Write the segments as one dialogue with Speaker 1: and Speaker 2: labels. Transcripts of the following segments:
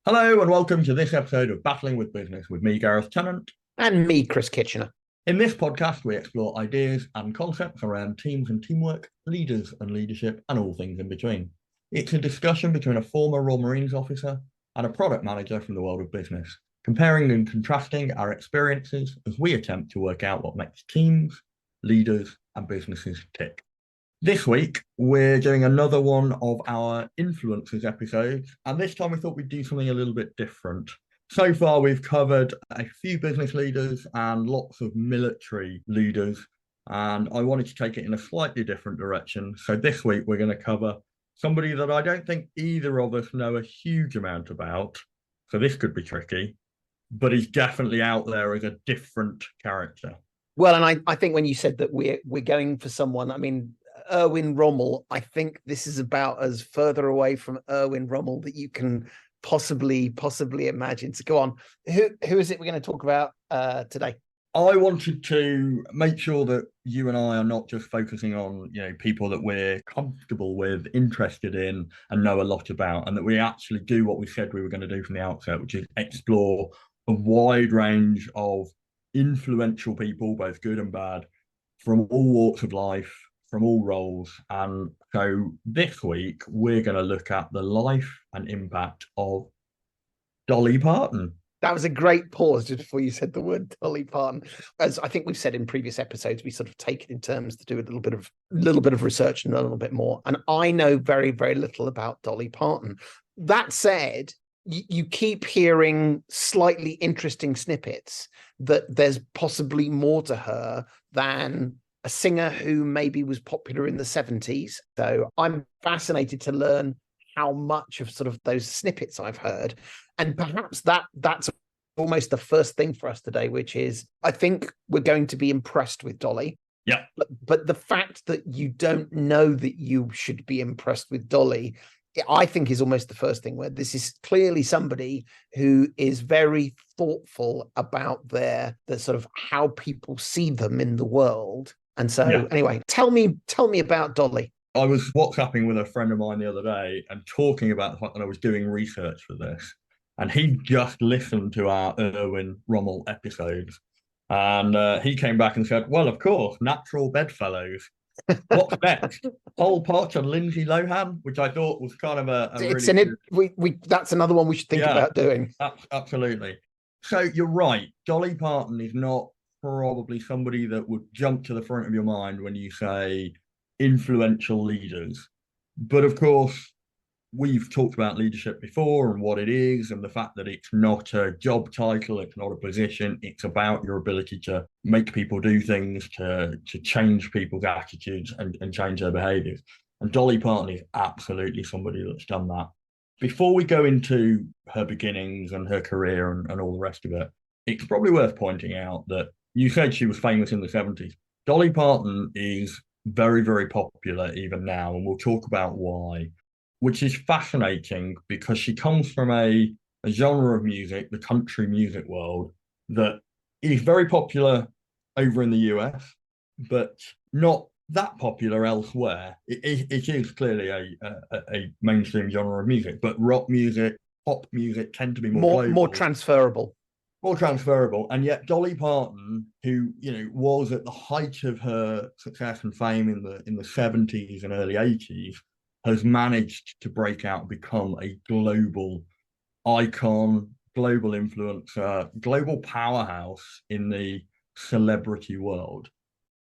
Speaker 1: Hello and welcome to this episode of Battling with Business with me, Gareth Tennant.
Speaker 2: And me, Chris Kitchener.
Speaker 1: In this podcast, we explore ideas and concepts around teams and teamwork, leaders and leadership, and all things in between. It's a discussion between a former Royal Marines officer and a product manager from the world of business, comparing and contrasting our experiences as we attempt to work out what makes teams, leaders, and businesses tick. This week, we're doing another one of our influencers episodes, and this time we thought we'd do something a little bit different. So far, we've covered a few business leaders and lots of military leaders, and I wanted to take it in a slightly different direction. So this week, we're going to cover somebody that I don't think either of us know a huge amount about, so this could be tricky, but he's definitely out there as a different character.
Speaker 2: Well, and I think when you said that we're going for someone, I mean, Erwin Rommel, I think this is about as further away from Erwin Rommel that you can possibly imagine. So go on. Who is it we're going to talk about today?
Speaker 1: I wanted to make sure that you and I are not just focusing on, people that we're comfortable with, interested in, and know a lot about, and that we actually do what we said we were going to do from the outset, which is explore a wide range of influential people, both good and bad, from all walks of life, from all roles. And so this week, we're going to look at the life and impact of Dolly Parton.
Speaker 2: That was a great pause just before you said the word Dolly Parton. As I think we've said in previous episodes, we sort of take it in terms to do a little bit of research and a little bit more. And I know very, very little about Dolly Parton. That said, you keep hearing slightly interesting snippets that there's possibly more to her than a singer who maybe was popular in the 70s. So I'm fascinated to learn how much of sort of those snippets I've heard. And perhaps that's almost the first thing for us today, which is I think we're going to be impressed with Dolly.
Speaker 1: Yeah.
Speaker 2: But the fact that you don't know that you should be impressed with Dolly, I think is almost the first thing, where this is clearly somebody who is very thoughtful about the sort of how people see them in the world. And so anyway, tell me about Dolly.
Speaker 1: I was WhatsApping with a friend of mine the other day and talking about the fact that I was doing research for this. And he just listened to our Erwin Rommel episodes. And he came back and said, well, of course, natural bedfellows. What's next? Paul Potts and Lindsay Lohan, which I thought was kind of
Speaker 2: that's another one we should think about doing.
Speaker 1: Absolutely. So you're right. Dolly Parton is not probably somebody that would jump to the front of your mind when you say influential leaders. But of course, we've talked about leadership before and what it is, and the fact that it's not a job title, it's not a position, it's about your ability to make people do things, to change people's attitudes and change their behaviors. And Dolly Parton is absolutely somebody that's done that. Before we go into her beginnings and her career and all the rest of it, it's probably worth pointing out that you said she was famous in the 70s. Dolly Parton is very, very popular even now, and we'll talk about why, which is fascinating because she comes from a genre of music, the country music world, that is very popular over in the US, but not that popular elsewhere. It is clearly a mainstream genre of music, but rock music, pop music tend to be
Speaker 2: more transferable.
Speaker 1: More transferable. And yet Dolly Parton, who was at the height of her success and fame in the 70s and early 80s, has managed to break out and become a global icon, global influencer, global powerhouse in the celebrity world.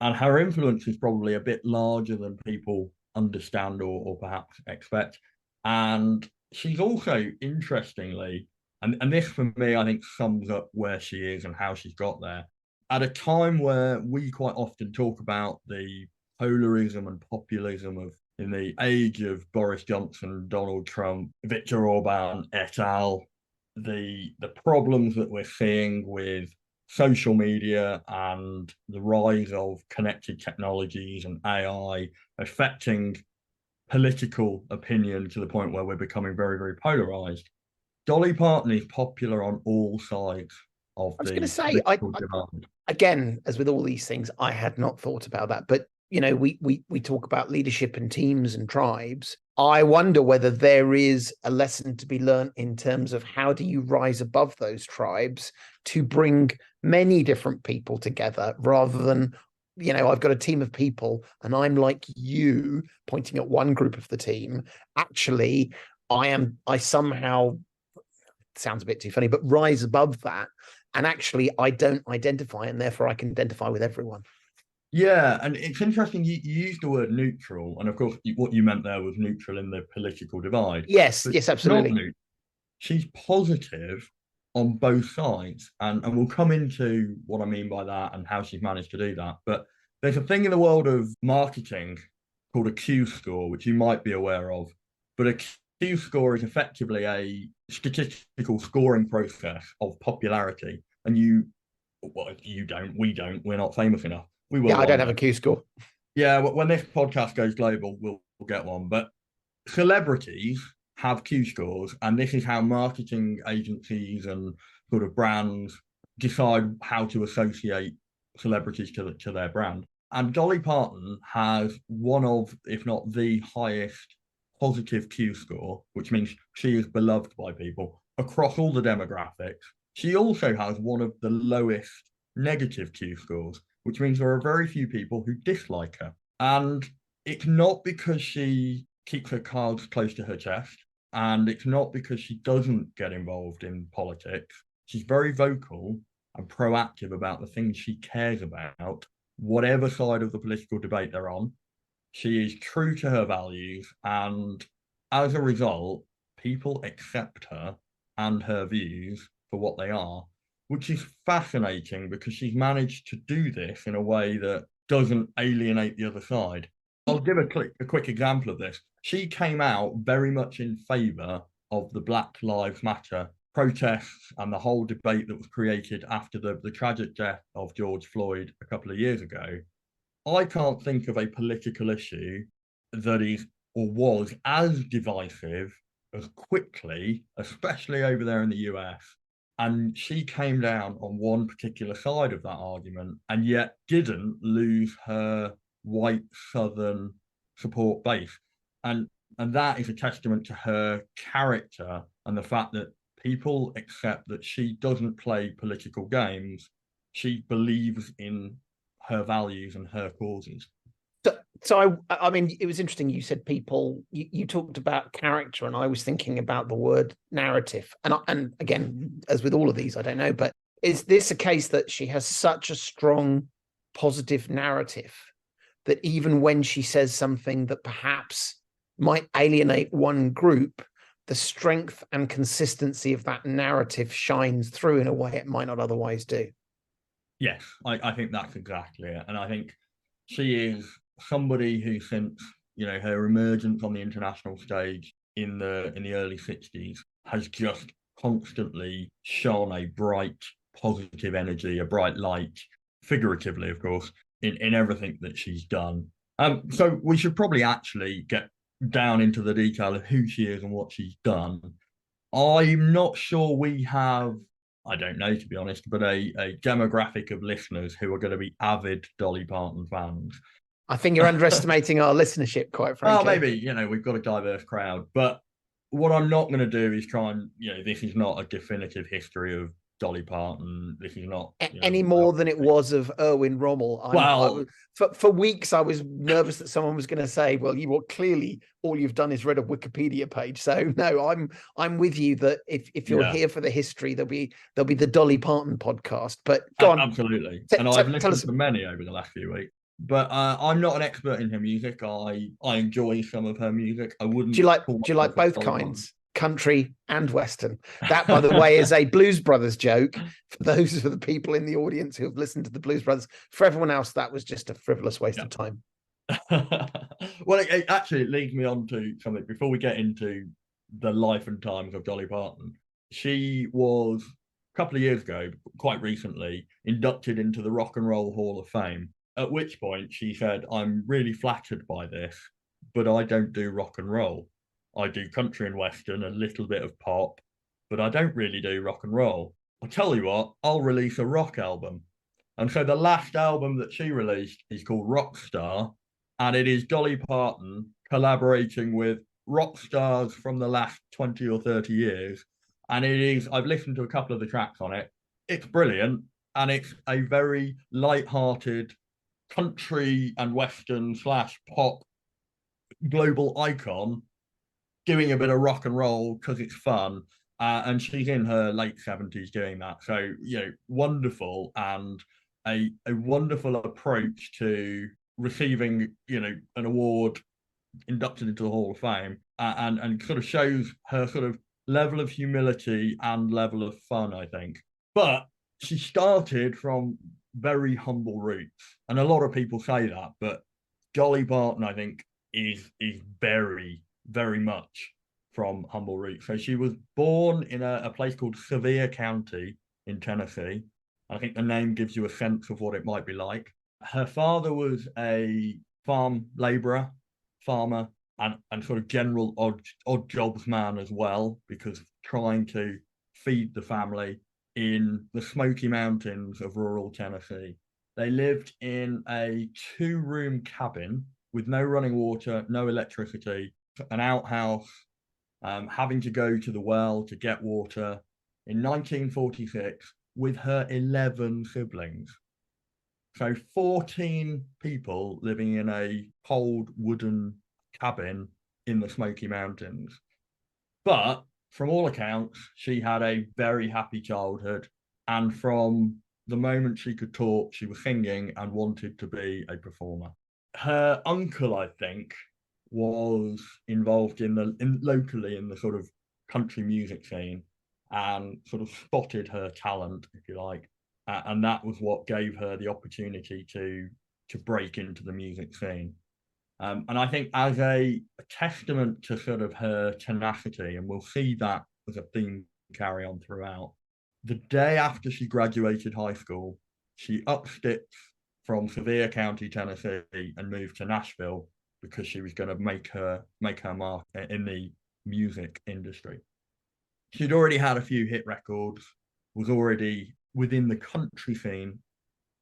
Speaker 1: And her influence is probably a bit larger than people understand or perhaps expect. And she's also, interestingly, and this, for me, I think sums up where she is and how she's got there. At a time where we quite often talk about the polarism and populism of, in the age of Boris Johnson, Donald Trump, Viktor Orban, et al., the problems that we're seeing with social media and the rise of connected technologies and AI affecting political opinion to the point where we're becoming very, very polarized. Dolly Parton is popular on all sides of
Speaker 2: I was going to say, again, as with all these things, I had not thought about that. But we talk about leadership and teams and tribes. I wonder whether there is a lesson to be learned in terms of how do you rise above those tribes to bring many different people together rather than, I've got a team of people and I'm like you, pointing at one group of the team. Actually, I somehow, sounds a bit too funny, but rise above that. And actually, I don't identify, and therefore I can identify with everyone.
Speaker 1: Yeah, and it's interesting you used the word neutral, and of course, what you meant there was neutral in the political divide.
Speaker 2: Yes,
Speaker 1: But
Speaker 2: yes,
Speaker 1: not
Speaker 2: absolutely.
Speaker 1: neutral. She's positive on both sides, and we'll come into what I mean by that and how she's managed to do that. But there's a thing in the world of marketing called a Q score, which you might be aware of. But a Q score is effectively a statistical scoring process of popularity, and you don't, we don't, we're not famous enough. We will
Speaker 2: Yeah, I don't
Speaker 1: one
Speaker 2: have
Speaker 1: day.
Speaker 2: a Q score.
Speaker 1: Yeah, when this podcast goes global, we'll get one. But celebrities have Q scores, and this is how marketing agencies and sort of brands decide how to associate celebrities to their brand. And Dolly Parton has one of, if not the highest positive Q score, which means she is beloved by people across all the demographics. She also has one of the lowest negative Q scores, which means there are very few people who dislike her. And it's not because she keeps her cards close to her chest, and it's not because she doesn't get involved in politics. She's very vocal and proactive about the things she cares about, whatever side of the political debate they're on. She is true to her values, and as a result, people accept her and her views for what they are, which is fascinating because she's managed to do this in a way that doesn't alienate the other side. I'll give a quick example of this. She came out very much in favour of the Black Lives Matter protests and the whole debate that was created after the tragic death of George Floyd a couple of years ago. I can't think of a political issue that is or was as divisive as quickly, especially over there in the US. And she came down on one particular side of that argument and yet didn't lose her white Southern support base. And that is a testament to her character and the fact that people accept that she doesn't play political games. She believes in her values and her causes.
Speaker 2: So I mean, it was interesting. You said people. You talked about character, and I was thinking about the word narrative. And again, as with all of these, I don't know, but is this a case that she has such a strong positive narrative that even when she says something that perhaps might alienate one group, the strength and consistency of that narrative shines through in a way it might not otherwise do?
Speaker 1: Yes, I think that's exactly it. And I think she is somebody who, since her emergence on the international stage in the early 60s, has just constantly shone a bright, positive energy, a bright light, figuratively, of course, in everything that she's done. So we should probably actually get down into the detail of who she is and what she's done. I'm not sure we have, I don't know, to be honest, but a demographic of listeners who are going to be avid Dolly Parton fans.
Speaker 2: I think you're underestimating our listenership, quite frankly.
Speaker 1: Oh, maybe, we've got a diverse crowd. But what I'm not going to do is try and, this is not a definitive history of Dolly Parton. This is not
Speaker 2: any more than it was of Erwin Rommel. For weeks, I was nervous that someone was going to say, "Well, clearly all you've done is read a Wikipedia page." So no, I'm with you that if you're here for the history, there'll be the Dolly Parton podcast. But go on,
Speaker 1: absolutely. And I've listened to many over the last few weeks. But I'm not an expert in her music. I enjoy some of her music. I wouldn't.
Speaker 2: Do you like both kinds? Country and Western. That, by the way, is a Blues Brothers joke for those of the people in the audience who have listened to the Blues Brothers. For everyone else, that was just a frivolous waste of time.
Speaker 1: Well, it actually leads me on to something before we get into the life and times of Dolly Parton. She was, a couple of years ago, quite recently, inducted into the Rock and Roll Hall of Fame, at which point she said, "I'm really flattered by this, but I don't do rock and roll. I do country and Western, a little bit of pop, but I don't really do rock and roll. I'll tell you what, I'll release a rock album." And so the last album that she released is called Rockstar, and it is Dolly Parton collaborating with rock stars from the last 20 or 30 years. And it is, I've listened to a couple of the tracks on it. It's brilliant. And it's a very light-hearted country and western slash pop global icon doing a bit of rock and roll because it's fun. And she's in her late 70s doing that. So, wonderful, and a wonderful approach to receiving, an award inducted into the Hall of Fame, and sort of shows her sort of level of humility and level of fun, I think. But she started from very humble roots, and a lot of people say that, but Dolly Parton, I think, is very, very much from humble roots. So she was born in a place called Sevier County in Tennessee. I think the name gives you a sense of what it might be like. Her father was a farm laborer, farmer, and sort of general odd jobs man as well, because trying to feed the family in the Smoky Mountains of rural Tennessee. They lived in a 2-room cabin with no running water, no electricity, an outhouse, having to go to the well to get water in 1946 with her 11 siblings. So 14 people living in a cold wooden cabin in the Smoky Mountains. But from all accounts, she had a very happy childhood. And from the moment she could talk, she was singing and wanted to be a performer. Her uncle, I think, was involved locally in the sort of country music scene and sort of spotted her talent, if you like. And that was what gave her the opportunity to break into the music scene. And I think as a testament to sort of her tenacity, and we'll see that as a theme carry on throughout, the day after she graduated high school, she up-sticks from Sevier County, Tennessee, and moved to Nashville because she was going to make her mark in the music industry. She'd already had a few hit records, was already within the country scene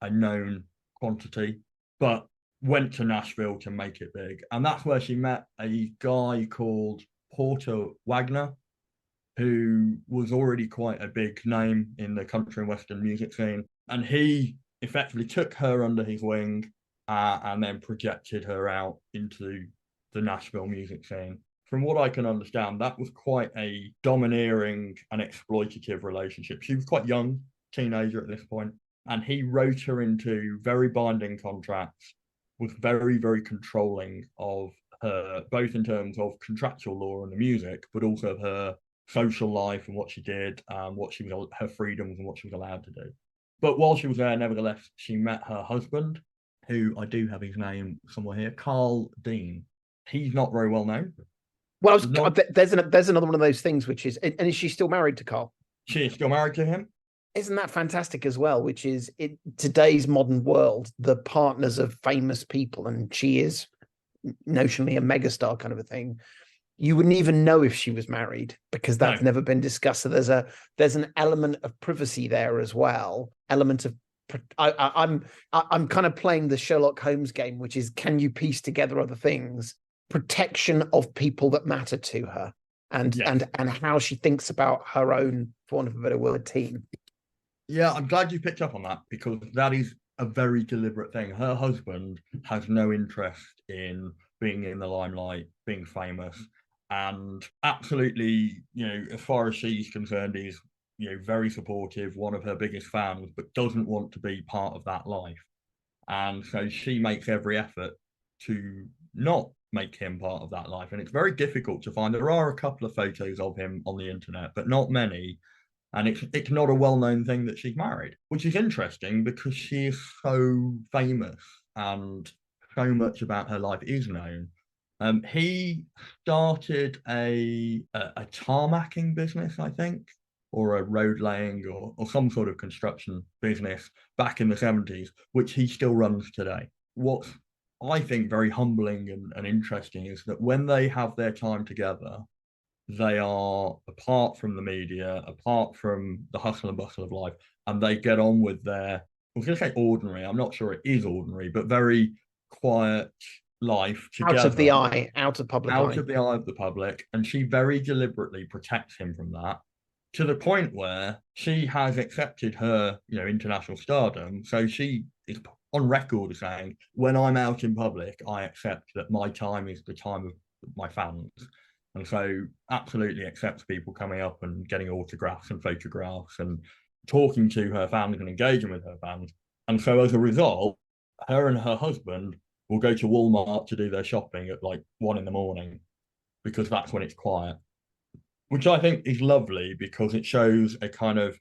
Speaker 1: a known quantity, but went to Nashville to make it big. And that's where she met a guy called Porter Wagner, who was already quite a big name in the country and western music scene. And he effectively took her under his wing and then projected her out into the Nashville music scene. From what I can understand, that was quite a domineering and exploitative relationship. She was quite young, teenager at this point, and he wrote her into very binding contracts, was very, very controlling of her, both in terms of contractual law and the music, but also of her social life and what she did, her freedoms and what she was allowed to do. But while she was there, nevertheless, she met her husband, who I do have his name somewhere here, Carl Dean. He's not very well known.
Speaker 2: Well, there's another one of those things, which is, and is she still married to Carl?
Speaker 1: She is still married to him.
Speaker 2: Isn't that fantastic as well? Which is, in today's modern world, the partners of famous people, and she is notionally a megastar kind of a thing. You wouldn't even know if she was married because that's never been discussed. So there's an element of privacy there as well. Element of I'm kind of playing the Sherlock Holmes game, which is, can you piece together other things? Protection of people that matter to her, and how she thinks about her own, for want of a better word, team.
Speaker 1: Yeah, I'm glad you picked up on that, because that is a very deliberate thing. Her husband has no interest in being in the limelight, being famous, and absolutely, as far as she's concerned, is very supportive, one of her biggest fans, but doesn't want to be part of that life. And so she makes every effort to not make him part of that life. And it's very difficult to find. There are a couple of photos of him on the internet, but not many. And it's not a well-known thing that she's married, which is interesting because she is so famous and so much about her life is known. He started a tarmacking business, I think, or a road laying or some sort of construction business back in the 70s, which he still runs today. What's, I think, very humbling and interesting is that when they have their time together, they are apart from the media, apart from the hustle and bustle of life, and they get on with their, I was going to say ordinary, I'm not sure it is ordinary, but very quiet, life together.
Speaker 2: Out of the eye, out of public
Speaker 1: out
Speaker 2: eye.
Speaker 1: of the eye of the public, and she very deliberately protects him from that, to the point where she has accepted her, international stardom. So she is on record as saying, when I'm out in public, I accept that my time is the time of my fans. And so absolutely accepts people coming up and getting autographs and photographs and talking to her fans and engaging with her fans. And so as a result, her and her husband will go to Walmart to do their shopping at like 1 a.m, because that's when it's quiet, which I think is lovely, because it shows a kind of,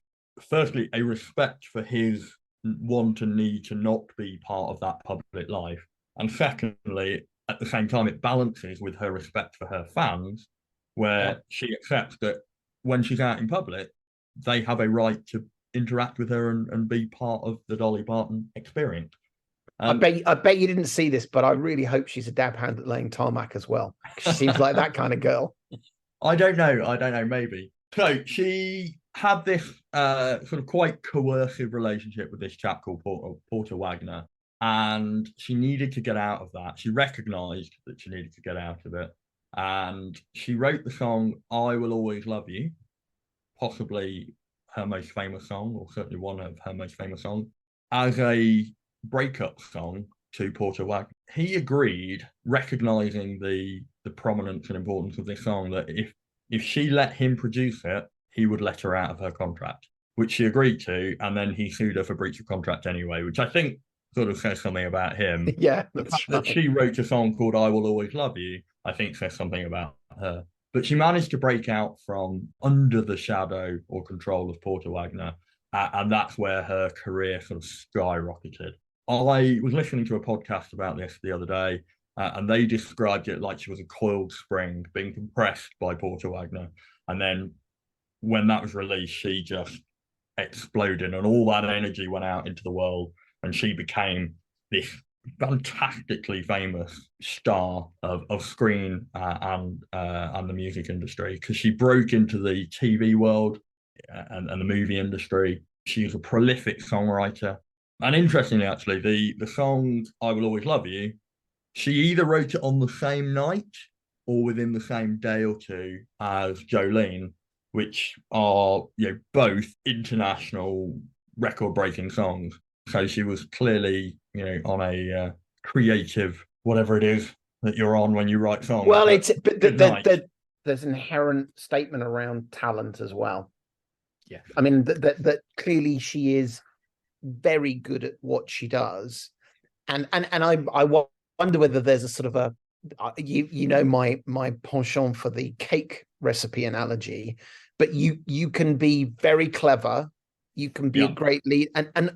Speaker 1: firstly, a respect for his want and need to not be part of that public life. And secondly, at the same time, it balances with her respect for her fans, where she accepts that when she's out in public, they have a right to interact with her and be part of the Dolly Parton experience.
Speaker 2: I bet you didn't see this, but I really hope she's a dab hand at laying tarmac as well. She seems like that kind of girl.
Speaker 1: I don't know, maybe. So she had this sort of quite coercive relationship with this chap called Porter Wagner, and she needed to get out of that. She recognized that she needed to get out of it, and she wrote the song "I Will Always Love You," possibly her most famous song, or certainly one of her most famous songs, as a breakup song to Porter Wagner. He agreed, recognizing the prominence and importance of this song, that if she let him produce it, he would let her out of her contract, which she agreed to, and then he sued her for breach of contract anyway, which I think sort of says something about him.
Speaker 2: Yeah, that's right.
Speaker 1: That she wrote a song called "I Will Always Love You," I think says something about her. But she managed to break out from under the shadow or control of Porter Wagner, and that's where her career sort of skyrocketed. I was listening to a podcast about this the other day, and they described it like she was a coiled spring being compressed by Porter Wagner. And then when that was released, she just exploded, and all that energy went out into the world, and she became this fantastically famous star of screen and the music industry, because she broke into the TV world and the movie industry. She was a prolific songwriter. And interestingly, actually, the song "I Will Always Love You," she either wrote it on the same night or within the same day or two as Jolene, which are both international record-breaking songs. So she was clearly on a creative, whatever it is that you're on when you write songs.
Speaker 2: Well, there's an inherent statement around talent as well.
Speaker 1: Yeah,
Speaker 2: I mean that clearly she is very good at what she does, and I wonder whether there's a sort of a my penchant for the cake recipe analogy, but you can be very clever, you can be a great lead, and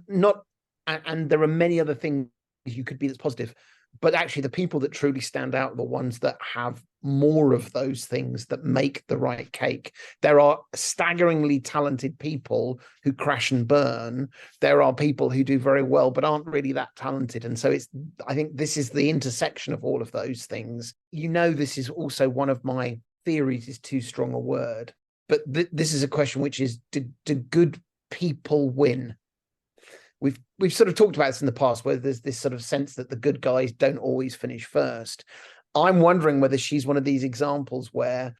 Speaker 2: there are many other things you could be that's positive, but actually the people that truly stand out are the ones that have more of those things that make the right cake. There are staggeringly talented people who crash and burn. There are people who do very well but aren't really that talented, and so I think this is the intersection of all of those things. This is also one of my theories, is too strong a word, but this is a question, which is, do good people win? We've sort of talked about this in the past, where there's this sort of sense that the good guys don't always finish first. I'm wondering whether she's one of these examples where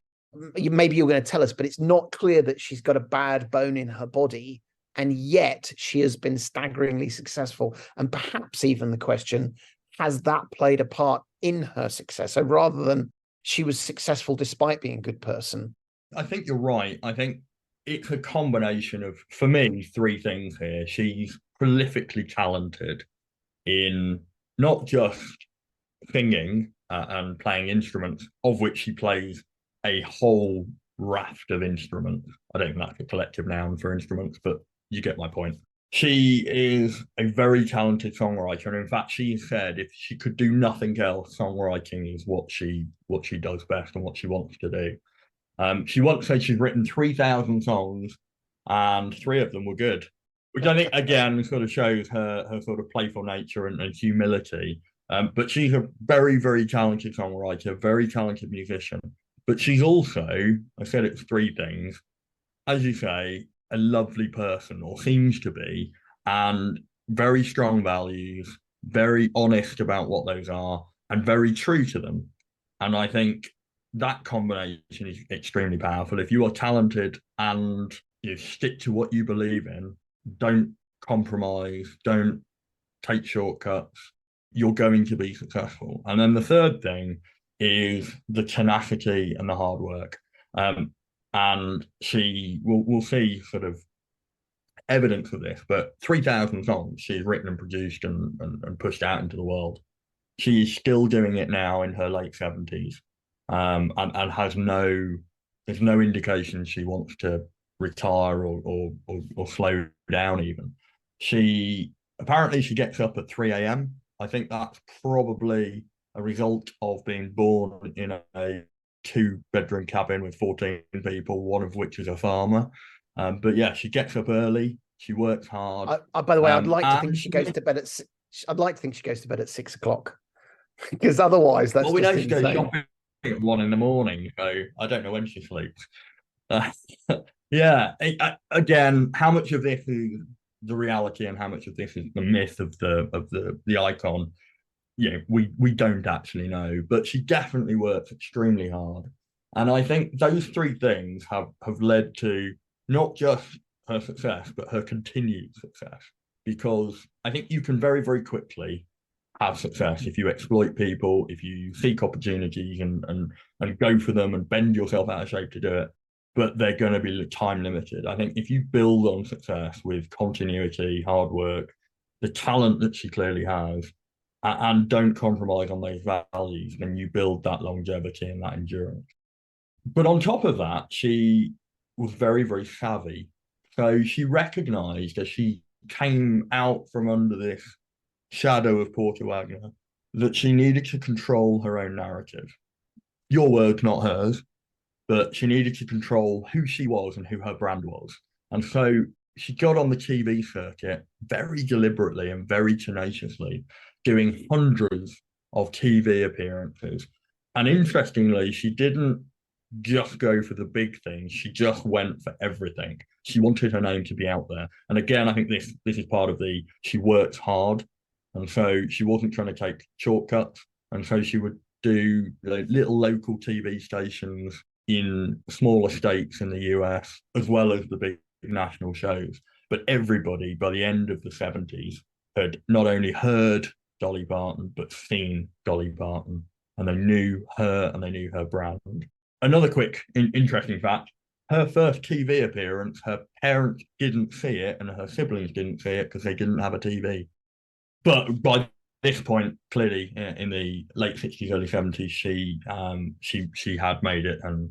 Speaker 2: maybe you're going to tell us, but it's not clear that she's got a bad bone in her body, and yet she has been staggeringly successful. And perhaps even the question, has that played a part in her success? So rather than she was successful despite being a good person.
Speaker 1: I think you're right. I think it's a combination of, for me, three things here. She's prolifically talented in not just singing and playing instruments, of which she plays a whole raft of instruments. I don't think that's a collective noun for instruments, but you get my point. She is a very talented songwriter, and in fact, she said if she could do nothing else, songwriting is what she does best and what she wants to do. She once said she's written 3,000 songs, and 3 of them were good, which I think again sort of shows her sort of playful nature and humility. But she's a very, very talented songwriter, very talented musician. But she's also, I said it's 3 things, as you say, a lovely person, or seems to be, and very strong values, very honest about what those are, and very true to them. And I think that combination is extremely powerful. If you are talented and you stick to what you believe in, don't compromise, don't take shortcuts, you're going to be successful. And then the third thing is the tenacity and the hard work. And we'll see sort of evidence of this, but 3,000 songs she's written and produced and pushed out into the world. She is still doing it now in her late 70s, and there's no indication she wants to retire or slow down even. Apparently she gets up at 3 a.m. I think that's probably a result of being born in a 2-bedroom cabin with 14 people, one of which is a farmer. But yeah, she gets up early. She works hard.
Speaker 2: By the way, I'd like to think she goes to bed at. I'd like to think she goes to bed at 6 o'clock, because otherwise, that's
Speaker 1: well, we know she
Speaker 2: insane.
Speaker 1: goes shopping at 1 a.m, so I don't know when she sleeps. Yeah, again, how much of this is the reality and how much of this is the myth of the icon? Yeah, we don't actually know, but she definitely works extremely hard. And I think those three things have led to not just her success, but her continued success. Because I think you can very, very quickly have success if you exploit people, if you seek opportunities and go for them and bend yourself out of shape to do it. But they're going to be time limited. I think if you build on success with continuity, hard work, the talent that she clearly has, and don't compromise on those values, then you build that longevity and that endurance. But on top of that, she was very, very savvy. So she recognized as she came out from under this shadow of Porter Wagner that she needed to control her own narrative. Your words, not hers, but she needed to control who she was and who her brand was. And so she got on the TV circuit very deliberately and very tenaciously, doing hundreds of TV appearances. And interestingly, she didn't just go for the big things. She just went for everything. She wanted her name to be out there. And again, I think this is part of she worked hard. And so she wasn't trying to take shortcuts. And so she would do little local TV stations in smaller states in the US, as well as the big national shows. But everybody, by the end of the 70s, had not only heard Dolly Parton, but seen Dolly Parton. And they knew her and they knew her brand. Another quick, interesting fact, her first TV appearance, her parents didn't see it and her siblings didn't see it because they didn't have a TV. But by this point, clearly in the late 60s, early 70s, she had made it and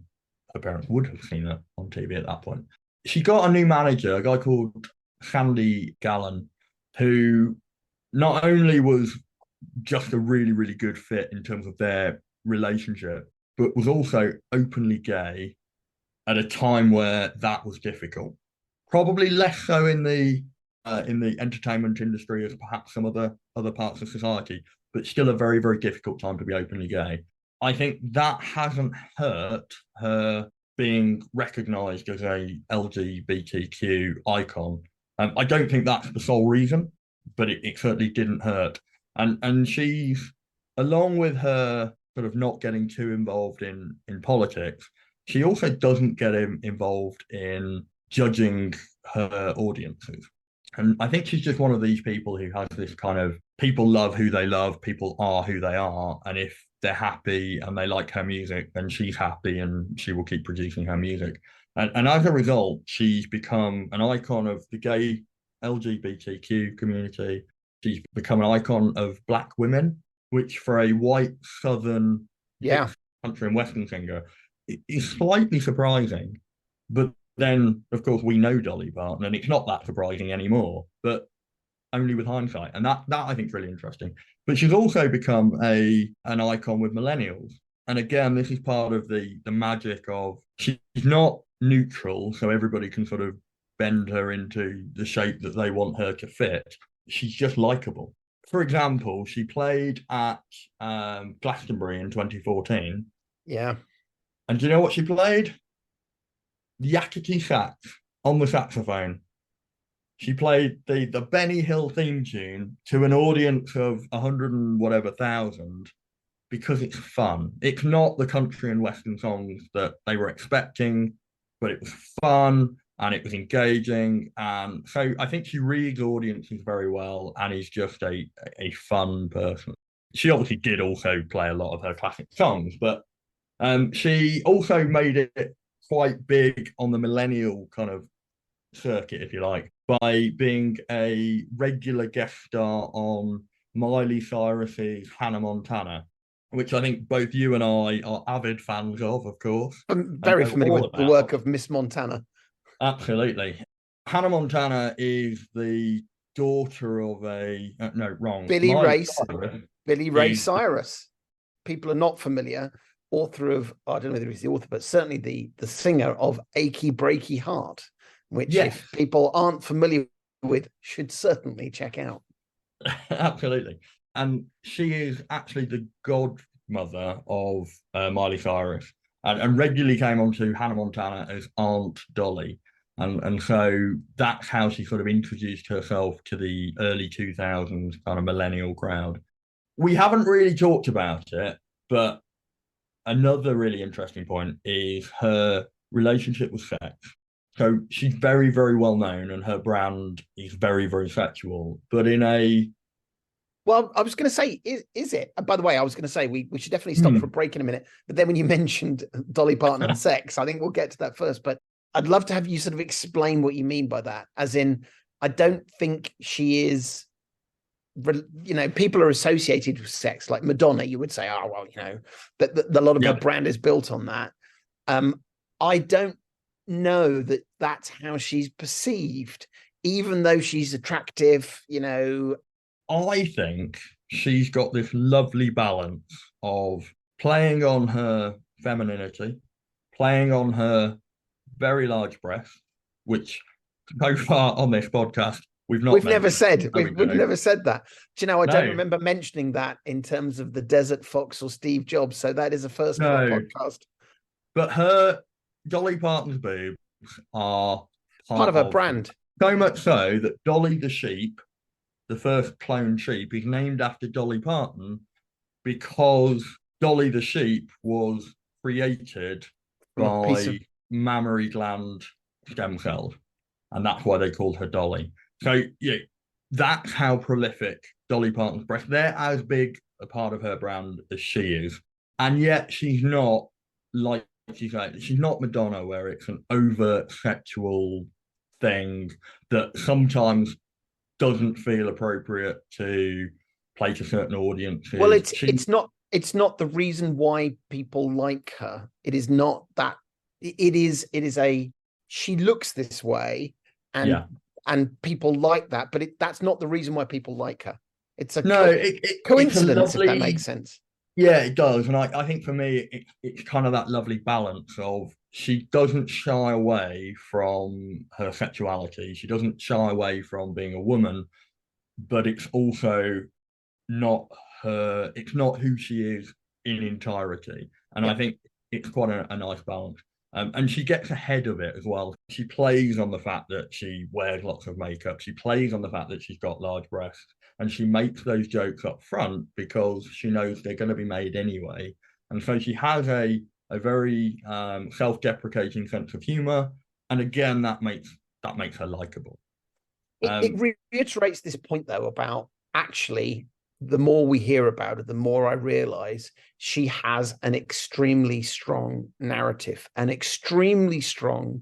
Speaker 1: her parents would have seen her on TV at that point. She got a new manager, a guy called Sandy Gallen, who not only was just a really, really good fit in terms of their relationship, but was also openly gay at a time where that was difficult. Probably less so in the entertainment industry as perhaps some other parts of society, but still a very, very difficult time to be openly gay. I think that hasn't hurt her being recognised as a LGBTQ icon. I don't think that's the sole reason, but it certainly didn't hurt. And she's, along with her sort of not getting too involved in politics, she also doesn't get involved in judging her audiences. And I think she's just one of these people who has this kind of, people love who they love, people are who they are. And if they're happy and they like her music, then she's happy and she will keep producing her music. And as a result, she's become an icon of the gay LGBTQ community. She's become an icon of Black women, which for a white Southern country and Western singer is slightly surprising. But then, of course, we know Dolly Parton, and it's not that surprising anymore, but only with hindsight. And that I think is really interesting. But she's also become an icon with millennials. And again, this is part of the magic of, she's not neutral, so everybody can sort of bend her into the shape that they want her to fit. She's just likable. For example, she played at Glastonbury in 2014.
Speaker 2: Yeah.
Speaker 1: And do you know what she played? Yakety sax on the saxophone. She played the Benny Hill theme tune to an audience of 100 and whatever thousand because it's fun. It's not the country and western songs that they were expecting, but it was fun and it was engaging. And so I think she reads audiences very well and is just a fun person. She obviously did also play a lot of her classic songs, but she also made it quite big on the millennial kind of circuit, if you like, by being a regular guest star on Miley Cyrus's Hannah Montana, which I think both you and I are avid fans of course.
Speaker 2: I'm very familiar with the work of Miss Montana.
Speaker 1: Absolutely. Hannah Montana is the daughter of
Speaker 2: Billy Ray Cyrus. People are not familiar. Author of, I don't know whether he's the author, but certainly the singer of Achy Breaky Heart, which if people aren't familiar with, should certainly check out.
Speaker 1: Absolutely. And she is actually the godmother of Miley Cyrus and regularly came onto Hannah Montana as Aunt Dolly. And so that's how she sort of introduced herself to the early 2000s kind of millennial crowd. We haven't really talked about it, but another really interesting point is her relationship with sex. So she's very, very well known and her brand is very, very sexual, but in a...
Speaker 2: Well, I was going to say, is it? By the way, I was going to say we should definitely stop for a break in a minute. But then when you mentioned Dolly Parton and sex, I think we'll get to that first. But I'd love to have you sort of explain what you mean by that. As in, I don't think she is... people are associated with sex, like Madonna. You would say, oh well, that a lot of her brand is built on that. I don't know that that's how she's perceived, even though she's attractive.
Speaker 1: I think she's got this lovely balance of playing on her femininity, playing on her very large breasts, which so far on this podcast we've never said.
Speaker 2: We've never said that. Do you know? I don't remember mentioning that in terms of the Desert Fox or Steve Jobs. So that is a first on our podcast.
Speaker 1: But her Dolly Parton's boobs are
Speaker 2: part of her brand.
Speaker 1: So much so that Dolly the sheep, the first cloned sheep, is named after Dolly Parton because Dolly the sheep was created by mammary gland stem cells, and that's why they called her Dolly. So that's how prolific Dolly Parton's breasts. They're as big a part of her brand as she is, and yet she's not, like you say, she's not Madonna, where it's an overt sexual thing that sometimes doesn't feel appropriate to play to certain audiences.
Speaker 2: Well, it's not the reason why people like her. It is not that. It is she looks this way, and people like that, but that's not the reason why people like her. It's a coincidence, if that makes sense.
Speaker 1: Yeah, it does. And I think for me, it's kind of that lovely balance of she doesn't shy away from her sexuality. She doesn't shy away from being a woman, but it's also not her, it's not who she is in entirety. And I think it's quite a nice balance. And she gets ahead of it as well. She plays on the fact that she wears lots of makeup. She plays on the fact that she's got large breasts. And she makes those jokes up front because she knows they're going to be made anyway. And so she has a very self-deprecating sense of humor. And again, that makes her likable.
Speaker 2: It reiterates this point, though, about actually, the more we hear about it, the more I realize she has an extremely strong narrative, an extremely strong,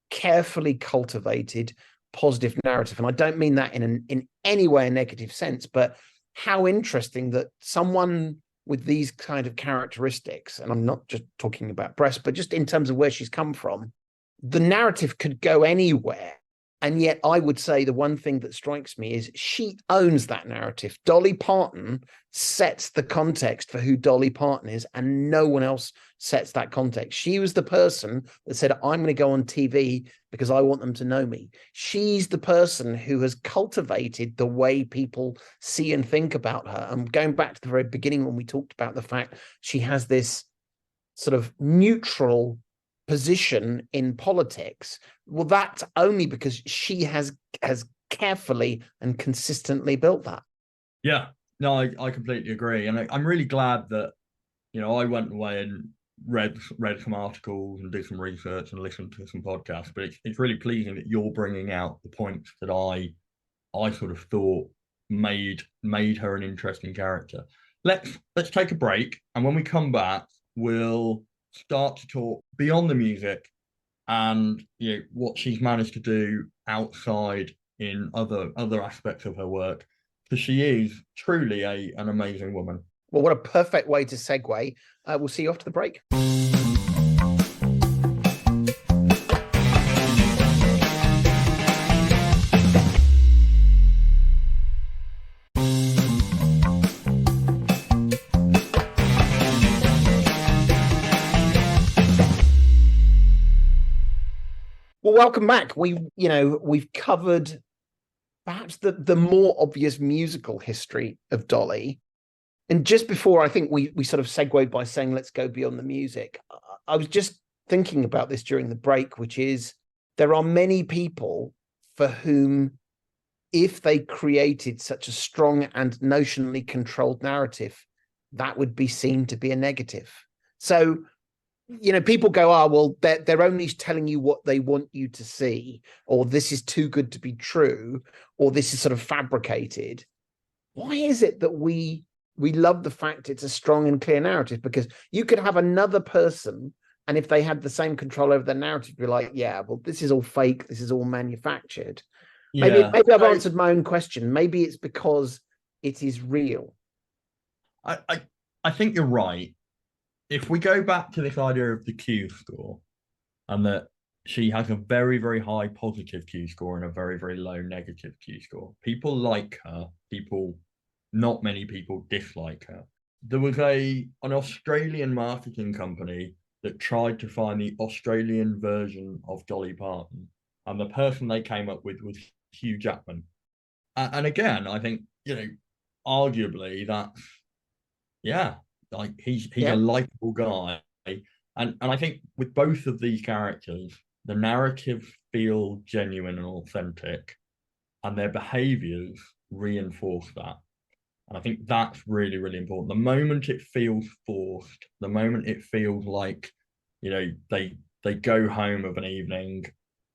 Speaker 2: carefully cultivated, positive narrative. And I don't mean that in any way a negative sense, but how interesting that someone with these kind of characteristics, and I'm not just talking about breasts, but just in terms of where she's come from, the narrative could go anywhere. And yet I would say the one thing that strikes me is she owns that narrative. Dolly Parton sets the context for who Dolly Parton is, and no one else sets that context. She was the person that said, I'm going to go on TV because I want them to know me. She's the person who has cultivated the way people see and think about her. And going back to the very beginning when we talked about the fact she has this sort of neutral position in politics, well, that's only because she has carefully and consistently built that.
Speaker 1: Yeah, no, I completely agree. And I'm really glad that I went away and read some articles and did some research and listened to some podcasts, but it's really pleasing that you're bringing out the points that I sort of thought made her an interesting character. Let's take a break, and when we come back, we'll start to talk beyond the music and what she's managed to do outside in other aspects of her work, because she is truly an amazing woman.
Speaker 2: Well, what a perfect way to segue. We'll see you after the break. Well, welcome back. We've covered perhaps the more obvious musical history of Dolly. And just before, I think we sort of segued by saying, let's go beyond the music. I was just thinking about this during the break, which is there are many people for whom, if they created such a strong and notionally controlled narrative, that would be seen to be a negative. So, people go, well, they're only telling you what they want you to see, or this is too good to be true, or this is sort of fabricated. Why is it that we love the fact it's a strong and clear narrative? Because you could have another person, and if they had the same control over the narrative, be like, yeah, well, this is all fake, this is all manufactured. Yeah. Maybe I've answered my own question. Maybe it's because it is real.
Speaker 1: I think you're right. If we go back to this idea of the Q score, and that she has a very, very high positive Q score and a very, very low negative Q score, people like her. Not many people dislike her. There was an Australian marketing company that tried to find the Australian version of Dolly Parton, and the person they came up with was Hugh Jackman. And again, I think, arguably that's, like he's a likable guy. And I think with both of these characters, the narratives feel genuine and authentic, and their behaviors reinforce that. And I think that's really, really important. The moment it feels forced, the moment it feels like, they go home of an evening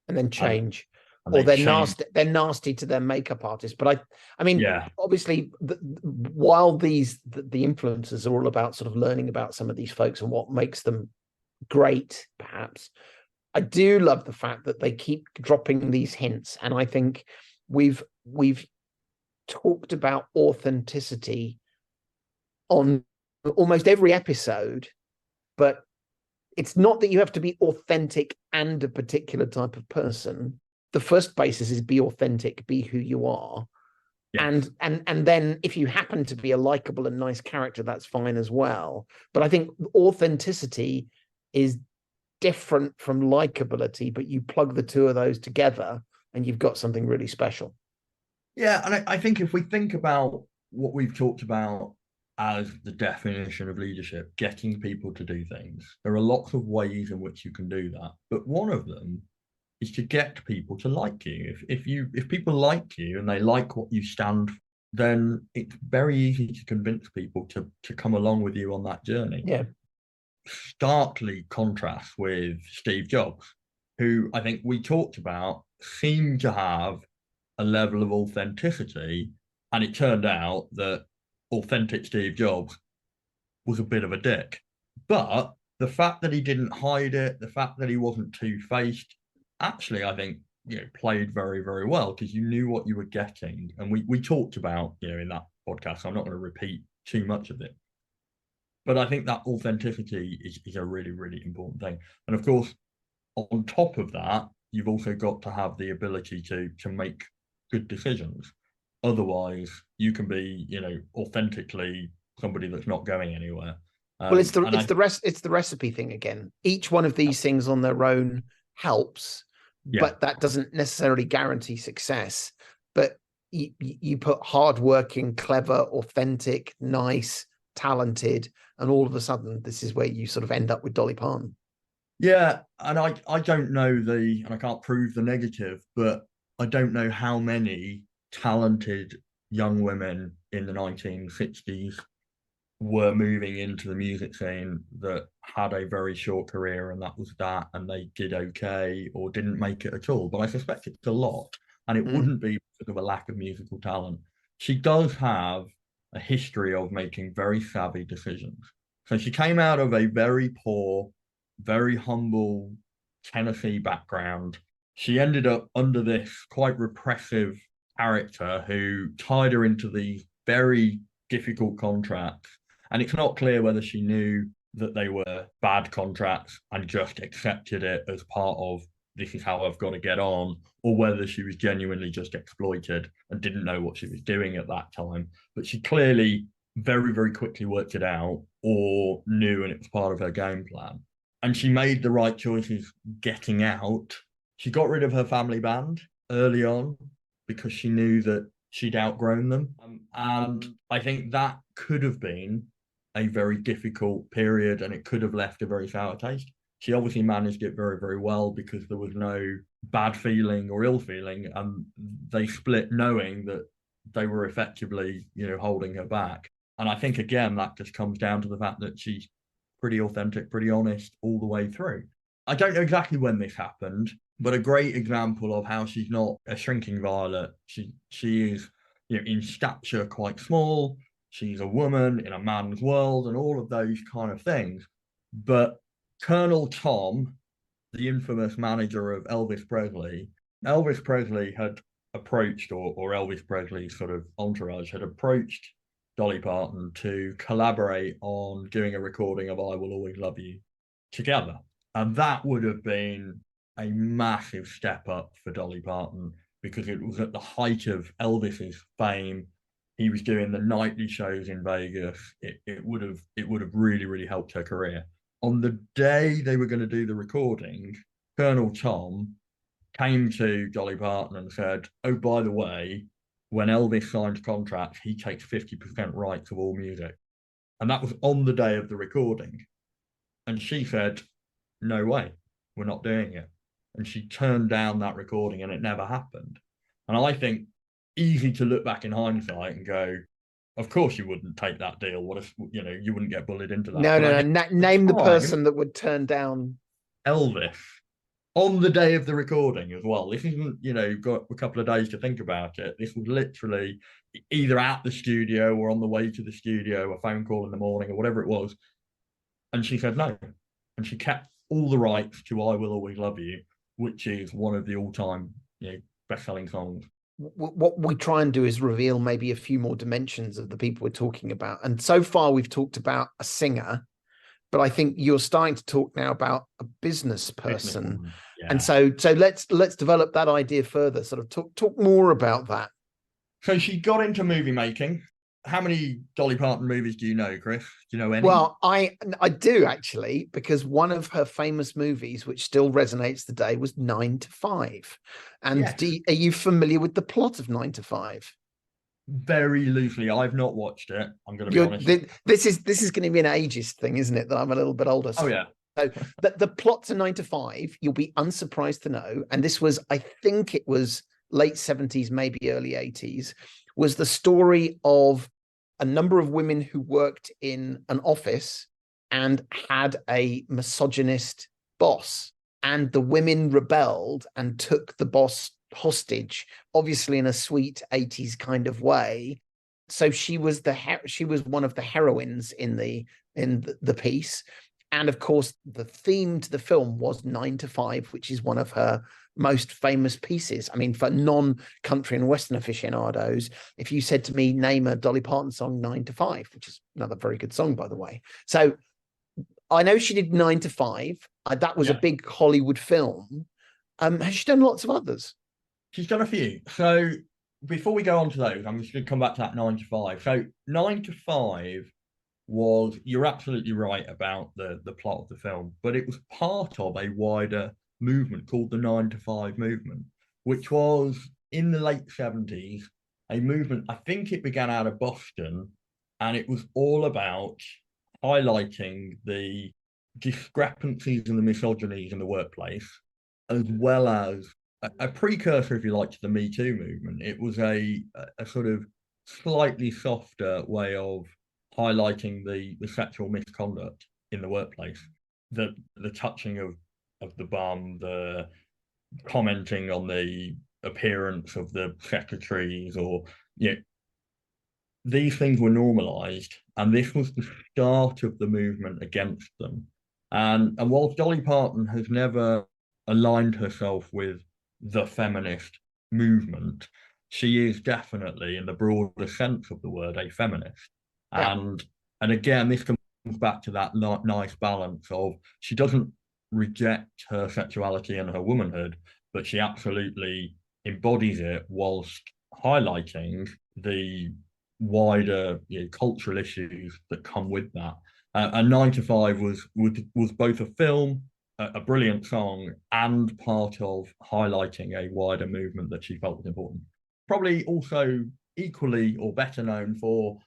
Speaker 2: and then change, or they're nasty to their makeup artist. But I mean, obviously, while the influencers are all about sort of learning about some of these folks and what makes them great, perhaps, I do love the fact that they keep dropping these hints. And I think we've talked about authenticity on almost every episode, but it's not that you have to be authentic and a particular type of person. The first basis is be authentic, be who you are. Yes. And then if you happen to be a likable and nice character, that's fine as well. But I think authenticity is different from likability, but you plug the two of those together and you've got something really special.
Speaker 1: Yeah, and I think if we think about what we've talked about as the definition of leadership, getting people to do things, there are lots of ways in which you can do that. But one of them is to get people to like you. If people like you and they like what you stand for, then it's very easy to convince people to come along with you on that journey.
Speaker 2: Yeah.
Speaker 1: Starkly contrast with Steve Jobs, who I think we talked about seemed to have a level of authenticity, and it turned out that authentic Steve Jobs was a bit of a dick. But the fact that he didn't hide it, the fact that he wasn't two-faced, actually, I think, played very, very well, because you knew what you were getting. And we talked about, in that podcast, so I'm not going to repeat too much of it. But I think that authenticity is a really, really important thing. And of course, on top of that, you've also got to have the ability to make good decisions. Otherwise, you can be, authentically somebody that's not going anywhere.
Speaker 2: Well, it's the recipe thing again. Each one of these things on their own helps, but that doesn't necessarily guarantee success. But you put hardworking, clever, authentic, nice, talented, and all of a sudden, this is where you sort of end up with Dolly Parton.
Speaker 1: Yeah, and I don't know and I can't prove the negative, but I don't know how many talented young women in the 1960s were moving into the music scene that had a very short career, and that was that, and they did okay or didn't make it at all. But I suspect it's a lot, and it
Speaker 2: Mm.
Speaker 1: wouldn't be because of a lack of musical talent. She does have a history of making very savvy decisions. So she came out of a very poor, very humble Tennessee background. She ended up under this quite repressive character who tied her into these very difficult contracts. And it's not clear whether she knew that they were bad contracts and just accepted it as part of this is how I've got to get on, or whether she was genuinely just exploited and didn't know what she was doing at that time. But she clearly very, very quickly worked it out or knew, and it was part of her game plan. And she made the right choices getting out. She got rid of her family band early on because she knew that she'd outgrown them. And I think that could have been a very difficult period, and it could have left a very sour taste. She obviously managed it very, very well because there was no bad feeling or ill feeling, and they split knowing that they were effectively, holding her back. And I think again that just comes down to the fact that she's pretty authentic, pretty honest all the way through. I don't know exactly when this happened, but a great example of how she's not a shrinking violet. She is, in stature quite small. She's a woman in a man's world and all of those kind of things. But Colonel Tom, the infamous manager of Elvis Presley had approached, or Elvis Presley's sort of entourage had approached Dolly Parton to collaborate on doing a recording of I Will Always Love You together. And that would have been a massive step up for Dolly Parton because it was at the height of Elvis's fame. He was doing the nightly shows in Vegas. It would have really, really helped her career. On the day they were going to do the recording, Colonel Tom came to Dolly Parton and said, "Oh, by the way, when Elvis signed contracts, he takes 50% rights of all music." And that was on the day of the recording. And she said, "No way, we're not doing it." And she turned down that recording and it never happened. And I think easy to look back in hindsight and go, of course you wouldn't take that deal. What if, you wouldn't get bullied into that.
Speaker 2: No,
Speaker 1: But
Speaker 2: no,
Speaker 1: I
Speaker 2: no.
Speaker 1: think
Speaker 2: Name the
Speaker 1: the time,
Speaker 2: person that would turn down
Speaker 1: Elvis, on the day of the recording as well. This isn't, you've got a couple of days to think about it. This was literally either at the studio or on the way to the studio, a phone call in the morning or whatever it was. And she said no. And she kept all the rights to I Will Always Love You, which is one of the all-time, best-selling songs.
Speaker 2: What we try and do is reveal maybe a few more dimensions of the people we're talking about. And so far we've talked about a singer, but I think you're starting to talk now about a business person.
Speaker 1: Yeah.
Speaker 2: And so let's develop that idea further, sort of talk more about that.
Speaker 1: So she got into movie making. How many Dolly Parton movies do you know, Chris? Do you know any?
Speaker 2: Well, I do actually, because one of her famous movies, which still resonates today, was 9 to 5. And
Speaker 1: Yes.
Speaker 2: are you familiar with the plot of 9 to 5?
Speaker 1: Very loosely. I've not watched it. I'm going to be honest.
Speaker 2: This is going to be an ageist thing, isn't it? That I'm a little bit older.
Speaker 1: Oh yeah.
Speaker 2: So the plot to 9 to 5, you'll be unsurprised to know, and this was, I think it was late 70s, maybe early 80s, was the story of a number of women who worked in an office and had a misogynist boss. And the women rebelled and took the boss hostage, obviously in a sweet 80s kind of way. So she was one of the heroines in the piece. And of course, the theme to the film was 9 to 5, which is one of her most famous pieces. I mean, for non-country and Western aficionados, if you said to me, name a Dolly Parton song, 9 to 5, which is another very good song, by the way. So I know she did 9 to 5. That was a big Hollywood film. Has she done lots of others?
Speaker 1: She's done a few. So before we go on to those, I'm just going to come back to that 9 to 5. So 9 to 5 was, you're absolutely right about the plot of the film, but it was part of a wider movement called the 9 to 5 movement, which was in the late 70s, a movement, I think it began out of Boston, and it was all about highlighting the discrepancies and the misogynies in the workplace, as well as a precursor, if you like, to the Me Too movement. It was a sort of slightly softer way of highlighting the sexual misconduct in the workplace, the touching of the bum, the commenting on the appearance of the secretaries, or you know, these things were normalized, and this was the start of the movement against them. And whilst Dolly Parton has never aligned herself with the feminist movement, she is definitely, in the broader sense of the word, a feminist.
Speaker 2: Yeah.
Speaker 1: And again, this comes back to that nice balance of, she doesn't reject her sexuality and her womanhood, but she absolutely embodies it whilst highlighting the wider, cultural issues that come with that. And 9 to 5 was both a film, a brilliant song, and part of highlighting a wider movement that she felt was important. Probably also equally or better known for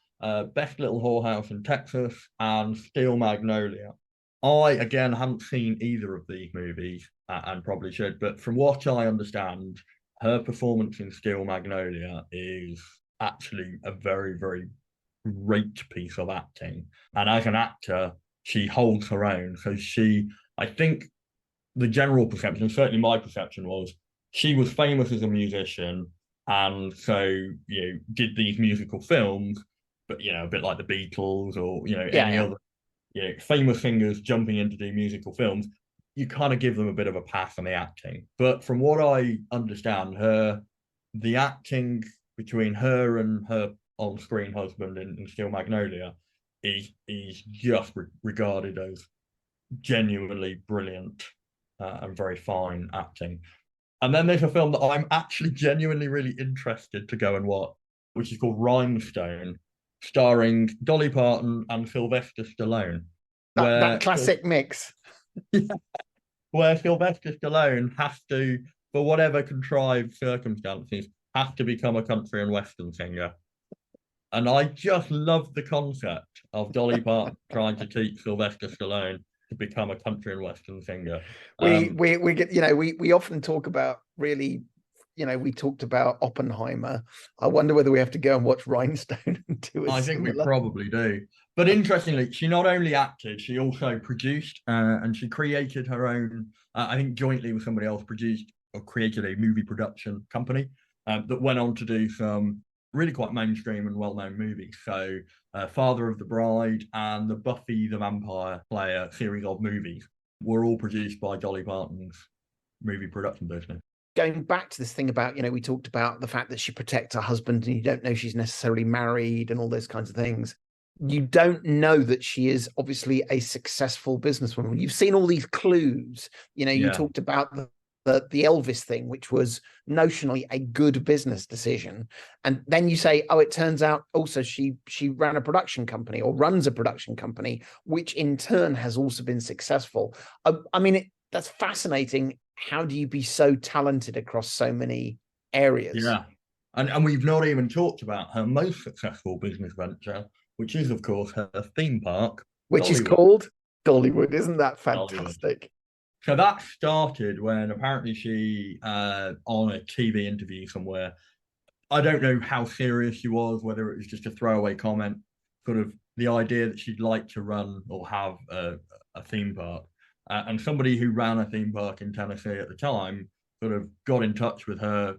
Speaker 1: Best Little Whorehouse in Texas and Steel Magnolia. I, again, haven't seen either of these movies, and probably should, but from what I understand, her performance in Steel Magnolia is actually a very, very great piece of acting. And as an actor, she holds her own. So I think the general perception, certainly my perception, was she was famous as a musician, and so did these musical films, but a bit like the Beatles or any other famous singers jumping in to do musical films. You kind of give them a bit of a pass on the acting. But from what I understand, the acting between her and her on-screen husband in Steel Magnolia is just regarded as genuinely brilliant and very fine acting. And then there's a film that I'm actually genuinely really interested to go and watch, which is called Rhinestone, starring Dolly Parton and Sylvester Stallone.
Speaker 2: That classic mix.
Speaker 1: Where Sylvester Stallone has to, for whatever contrived circumstances, has to become a country and western singer. And I just love the concept of Dolly Parton trying to teach Sylvester Stallone to become a country and western singer.
Speaker 2: We get, we often talk about, really, we talked about Oppenheimer. I wonder whether we have to go and watch Rhinestone and do a
Speaker 1: I think we probably do. But interestingly, she not only acted, she also produced and she created her own, I think jointly with somebody else, produced or created a movie production company that went on to do some really quite mainstream and well-known movies. So Father of the Bride and the Buffy the Vampire Slayer series of movies were all produced by Dolly Parton's movie production business.
Speaker 2: Going back to this thing about, we talked about the fact that she protects her husband and you don't know she's necessarily married and all those kinds of things. You don't know that she is obviously a successful businesswoman. You've seen all these clues. You talked about the Elvis thing, which was notionally a good business decision. And then you say, oh, it turns out also she ran a production company or runs a production company, which in turn has also been successful. I mean, that's fascinating. How do you be so talented across so many areas?
Speaker 1: Yeah. And we've not even talked about her most successful business venture, which is, of course, her theme park.
Speaker 2: Which
Speaker 1: Dollywood.
Speaker 2: Is called Dollywood. Isn't that fantastic?
Speaker 1: Dollywood. So that started when apparently she, on a TV interview somewhere, I don't know how serious she was, whether it was just a throwaway comment, sort of the idea that she'd like to run or have a theme park. And somebody who ran a theme park in Tennessee at the time sort of got in touch with her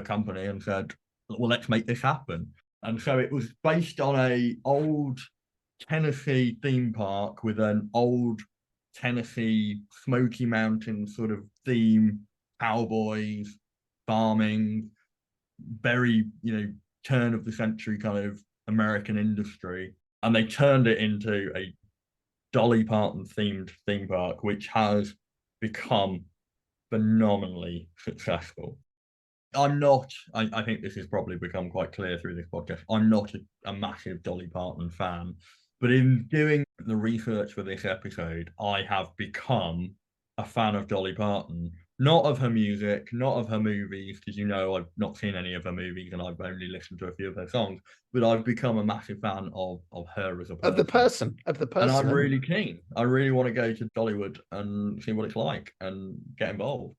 Speaker 1: company and said, well, let's make this happen. And so it was based on a old Tennessee theme park with an old Tennessee Smoky Mountains sort of theme, cowboys, farming, very, turn of the century kind of American industry. And they turned it into a Dolly Parton themed theme park, which has become phenomenally successful. I think this has probably become quite clear through this podcast. I'm not a massive Dolly Parton fan, but in doing the research for this episode, I have become a fan of Dolly Parton. Not of her music, not of her movies, because I've not seen any of her movies and I've only listened to a few of her songs, but I've become a massive fan of her as a person.
Speaker 2: Of the person.
Speaker 1: And I'm really keen. I really want to go to Dollywood and see what it's like and get involved.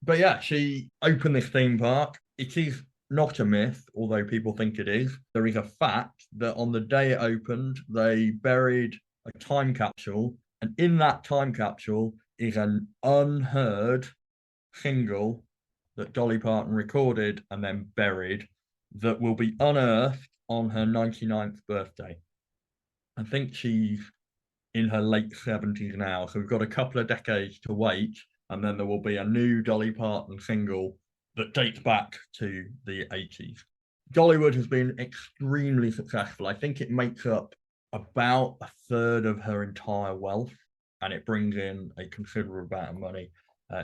Speaker 1: But yeah, she opened this theme park. It is not a myth, although people think it is. There is a fact that on the day it opened, they buried a time capsule, and in that time capsule is an unheard single that Dolly Parton recorded and then buried that will be unearthed on her 99th birthday. I think she's in her late 70s now, so we've got a couple of decades to wait, and then there will be a new Dolly Parton single that dates back to the 80s. Dollywood has been extremely successful. I think it makes up about a third of her entire wealth, and it brings in a considerable amount of money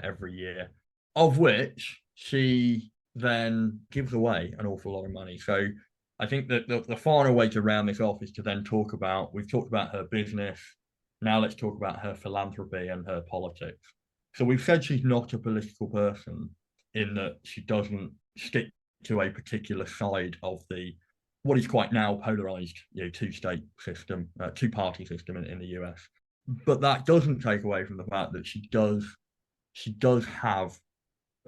Speaker 1: every year, of which she then gives away an awful lot of money. So I think that the final way to round this off is to then talk about, we've talked about her business, now let's talk about her philanthropy and her politics. So we've said she's not a political person in that she doesn't stick to a particular side of the what is quite now polarized, two-state system, two-party system in the US. But that doesn't take away from the fact that she does have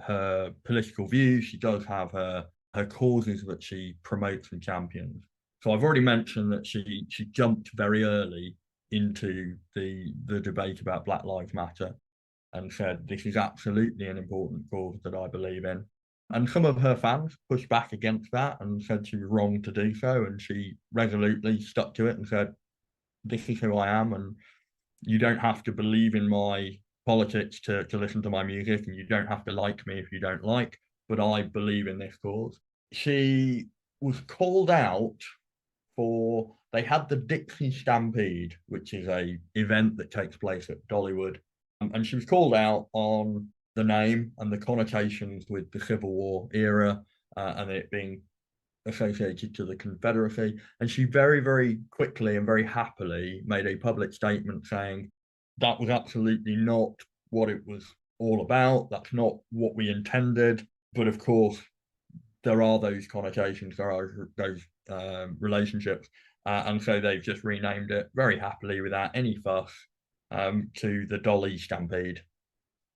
Speaker 1: her political views, she does have her causes that she promotes and champions. So I've already mentioned that she jumped very early into the debate about Black Lives Matter and said, this is absolutely an important cause that I believe in. And some of her fans pushed back against that and said she was wrong to do so. And she resolutely stuck to it and said, this is who I am. And you don't have to believe in my politics to listen to my music. And you don't have to like me if you don't like. But I believe in this cause. She was called out for, they had the Dixie Stampede, which is a event that takes place at Dollywood. And she was called out on the name and the connotations with the Civil War era and it being associated to the Confederacy. And she very, very quickly and very happily made a public statement saying that was absolutely not what it was all about. That's not what we intended. But of course, there are those connotations, there are those relationships. And so they've just renamed it very happily without any fuss to the Dolly Stampede.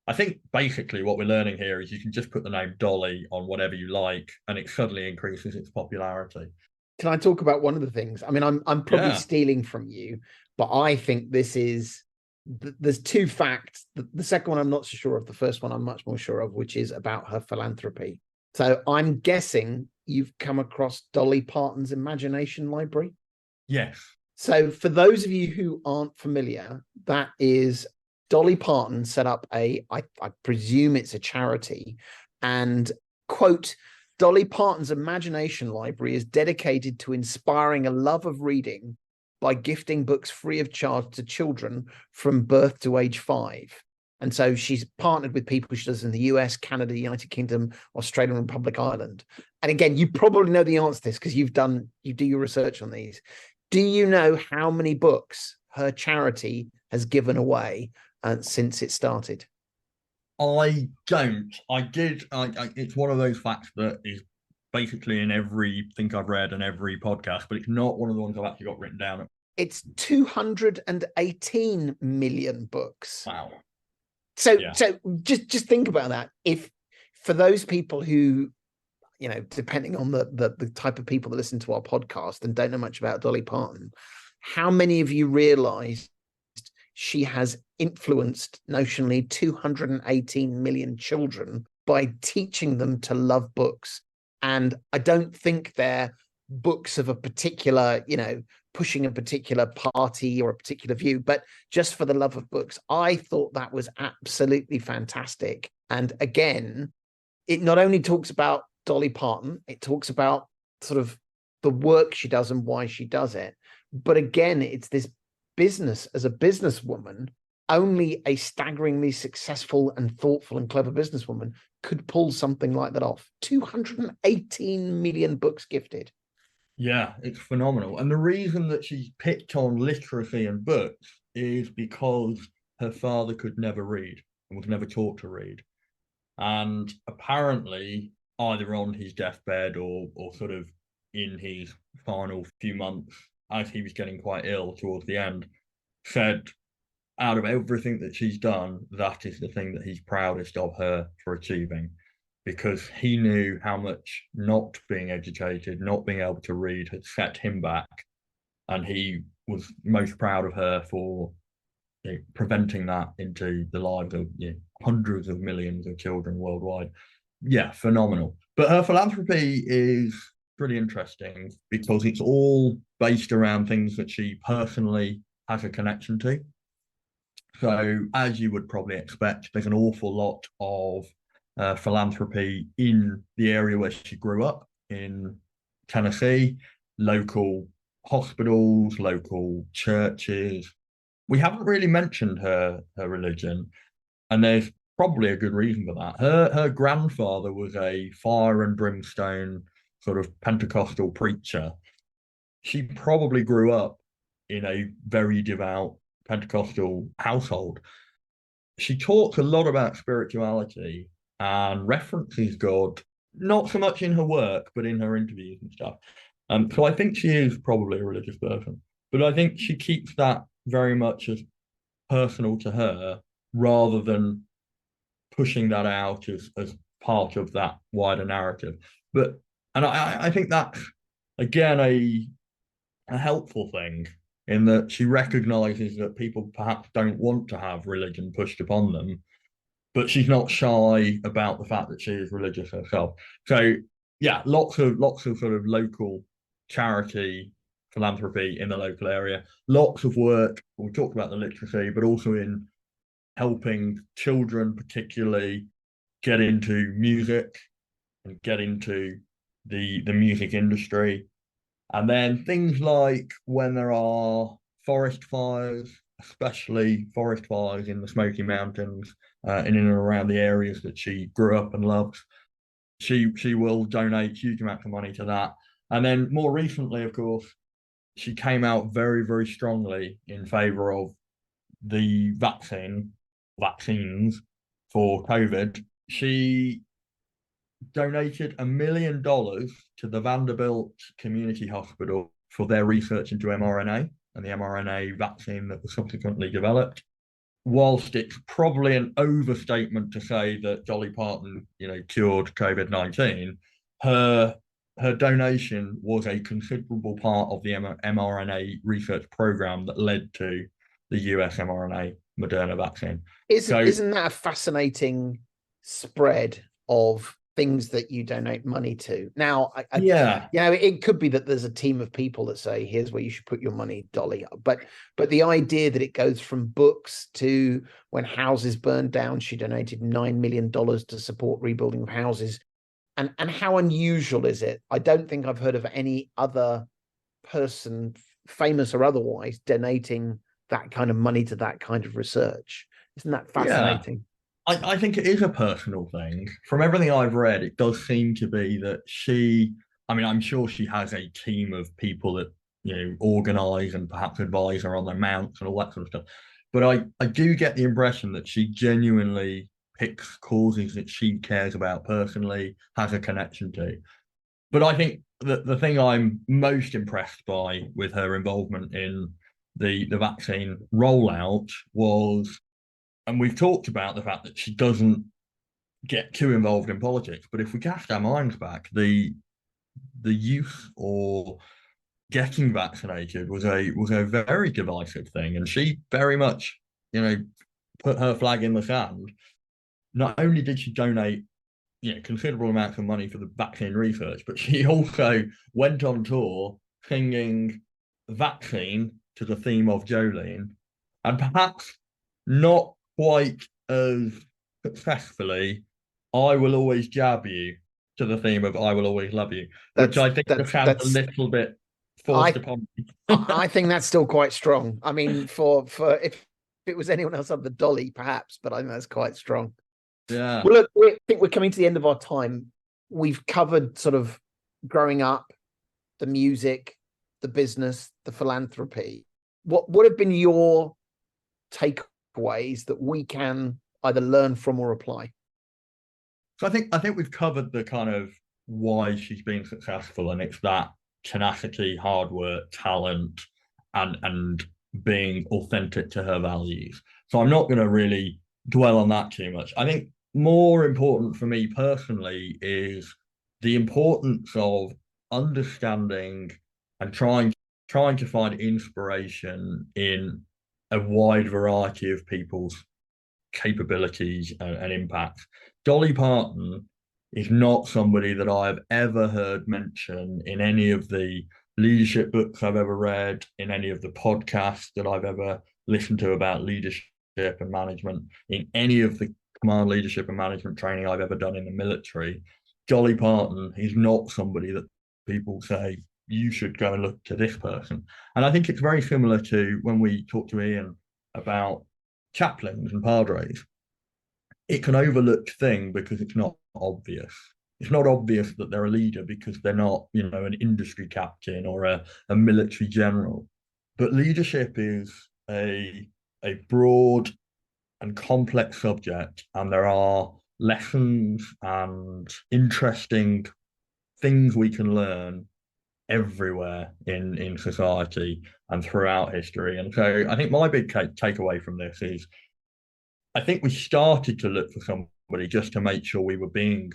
Speaker 1: I think basically what we're learning here is you can just put the name Dolly on whatever you like and it suddenly increases its popularity.
Speaker 2: Can I talk about one of the things? I mean, I'm probably stealing from you, but I think this is, there's two facts. The second one I'm not so sure of. The first one I'm much more sure of, which is about her philanthropy. So I'm guessing you've come across Dolly Parton's Imagination Library?
Speaker 1: Yes.
Speaker 2: So for those of you who aren't familiar, that is Dolly Parton set up I presume it's a charity, and quote, Dolly Parton's Imagination Library is dedicated to inspiring a love of reading by gifting books free of charge to children from birth to age 5. And so she's partnered with people she does in the US, Canada, United Kingdom, Australia, and Republic Island. And again, you probably know the answer to this because you do your research on these. Do you know how many books her charity has given away since it started?
Speaker 1: I don't. I did. It's one of those facts that is basically in everything I've read and every podcast, but it's not one of the ones I've actually got written down.
Speaker 2: It's 218 million books.
Speaker 1: Wow.
Speaker 2: So just think about that. If for those people who, depending on the type of people that listen to our podcast and don't know much about Dolly Parton, how many of you realize she has influenced notionally 218 million children by teaching them to love books? And I don't think they're books of a particular, pushing a particular party or a particular view, but just for the love of books. I thought that was absolutely fantastic. And again, it not only talks about Dolly Parton, it talks about sort of the work she does and why she does it. But again, it's this business. As a businesswoman, only a staggeringly successful and thoughtful and clever businesswoman could pull something like that off. 218 million books gifted.
Speaker 1: Yeah, it's phenomenal. And the reason that she's picked on literacy and books is because her father could never read and was never taught to read. And apparently, either on his deathbed or sort of in his final few months, as he was getting quite ill towards the end, said, out of everything that she's done, that is the thing that he's proudest of her for achieving. because he knew how much not being educated, not being able to read had set him back. And he was most proud of her for preventing that into the lives of hundreds of millions of children worldwide. Yeah, phenomenal. But her philanthropy is pretty interesting because it's all based around things that she personally has a connection to. So, as you would probably expect, there's an awful lot of philanthropy in the area where she grew up in Tennessee, local hospitals, local churches. We haven't really mentioned her religion, and there's probably a good reason for that. Her grandfather was a fire and brimstone sort of Pentecostal preacher. She probably grew up in a very devout Pentecostal household. She talks a lot about spirituality and references God, not so much in her work, but in her interviews and stuff. So I think she is probably a religious person, but I think she keeps that very much as personal to her rather than pushing that out as part of that wider narrative. But and I think that's again a helpful thing in that she recognizes that people perhaps don't want to have religion pushed upon them, but she's not shy about the fact that she is religious herself. So yeah, lots of sort of local charity philanthropy in the local area, lots of work. We talked about the literacy, but also in helping children, particularly, get into music and get into the music industry. And then things like when there are forest fires, especially forest fires in the Smoky Mountains, in and around the areas that she grew up and loves, she will donate huge amounts of money to that. And then more recently, of course, she came out very, very strongly in favor of the vaccines for COVID. She donated $1 million to the Vanderbilt Community Hospital for their research into mRNA and the mRNA vaccine that was subsequently developed. Whilst it's probably an overstatement to say that Dolly Parton, cured COVID-19, her donation was a considerable part of the mRNA research program that led to the US mRNA Moderna vaccine.
Speaker 2: Isn't that a fascinating spread of things that you donate money to? Now, it could be that there's a team of people that say, here's where you should put your money, Dolly. But the idea that it goes from books to when houses burned down, she donated $9 million to support rebuilding of houses. And how unusual is it? I don't think I've heard of any other person, famous or otherwise, donating that kind of money to that kind of research. Isn't that fascinating?
Speaker 1: Yeah. I think it is a personal thing. From everything I've read, it does seem to be that I'm sure she has a team of people that, organize and perhaps advise her on their mounts and all that sort of stuff. But I do get the impression that she genuinely picks causes that she cares about personally, has a connection to. But I think that the thing I'm most impressed by with her involvement in the vaccine rollout was, and we've talked about the fact that she doesn't get too involved in politics, but if we cast our minds back, the youth or getting vaccinated was a very divisive thing, and she very much, put her flag in the sand. Not only did she donate, considerable amounts of money for the vaccine research, but she also went on tour singing "Vaccine" to the theme of Jolene, and perhaps not quite as successfully, "I Will Always Jab You" to the theme of "I Will Always Love You," which I think sounds a little bit forced upon me.
Speaker 2: I think that's still quite strong. I mean, for if it was anyone else other than Dolly, perhaps, but I think that's quite strong.
Speaker 1: Yeah.
Speaker 2: Well, look, I think we're coming to the end of our time. We've covered sort of growing up, the music, the business, the philanthropy. What have been your takeaways that we can either learn from or apply?
Speaker 1: So I think we've covered the kind of why she's been successful, and it's that tenacity, hard work, talent, and being authentic to her values. So I'm not going to really dwell on that too much. I think more important for me personally is the importance of understanding and trying to find inspiration in a wide variety of people's capabilities and impacts. Dolly Parton is not somebody that I've ever heard mention in any of the leadership books I've ever read, in any of the podcasts that I've ever listened to about leadership and management, in any of the command leadership and management training I've ever done in the military. Dolly Parton is not somebody that people say you should go and look to this person. And I think it's very similar to when we talked to Ian about chaplains and padres. It's an overlooked thing because it's not obvious. It's not obvious that they're a leader because they're not, an industry captain or a military general. But leadership is a broad and complex subject, and there are lessons and interesting things we can learn everywhere in society and throughout history. And so I think my big takeaway from this is I think we started to look for somebody just to make sure we were being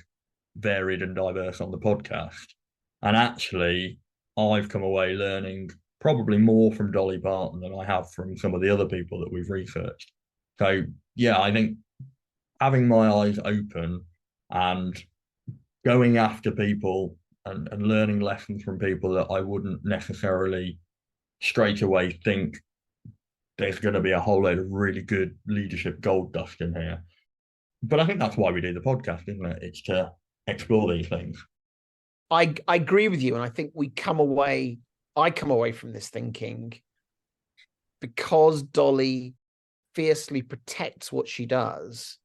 Speaker 1: varied and diverse on the podcast. And actually, I've come away learning probably more from Dolly Parton than I have from some of the other people that we've researched. So, yeah, I think having my eyes open and going after people and learning lessons from people that I wouldn't necessarily straight away think there's going to be a whole load of really good leadership gold dust in here. But I think that's why we do the podcast, isn't it? It's to explore these things.
Speaker 2: I agree with you. And I think I come away from this thinking, because Dolly fiercely protects what she does,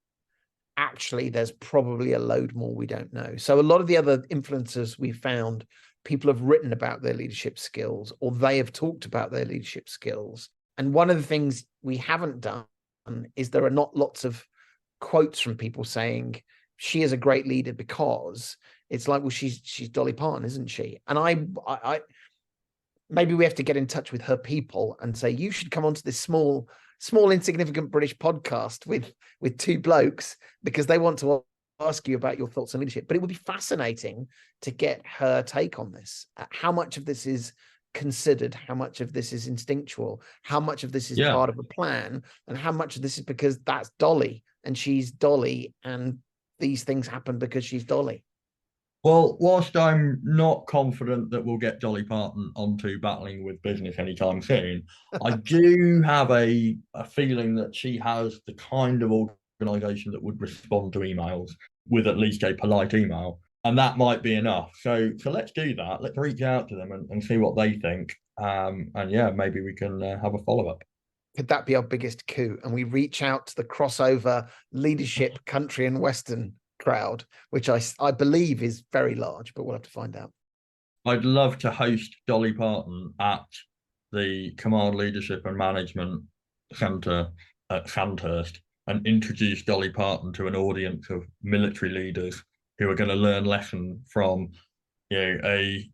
Speaker 2: actually there's probably a load more we don't know. So a lot of the other influencers we found, people have written about their leadership skills, or they have talked about their leadership skills. And one of the things we haven't done is there are not lots of quotes from people saying she is a great leader, because it's like, well, she's Dolly Parton, isn't she? And I maybe we have to get in touch with her people and say, you should come onto this small insignificant British podcast with two blokes, because they want to ask you about your thoughts on leadership. But it would be fascinating to get her take on this. How much of this is considered, how much of this is instinctual, how much of this is part of a plan, and how much of this is because that's Dolly and she's Dolly and these things happen because she's Dolly.
Speaker 1: Well, whilst I'm not confident that we'll get Dolly Parton onto Battling with Business anytime soon, I do have a feeling that she has the kind of organisation that would respond to emails with at least a polite email. And that might be enough. So let's do that. Let's reach out to them and see what they think. And yeah, maybe we can have a follow-up.
Speaker 2: Could that be our biggest coup? And we reach out to the crossover leadership country and Western crowd, which I believe is very large, but we'll have to find out.
Speaker 1: I'd love to host Dolly Parton at the Command Leadership and Management Centre at Sandhurst and introduce Dolly Parton to an audience of military leaders who are going to learn lessons from, a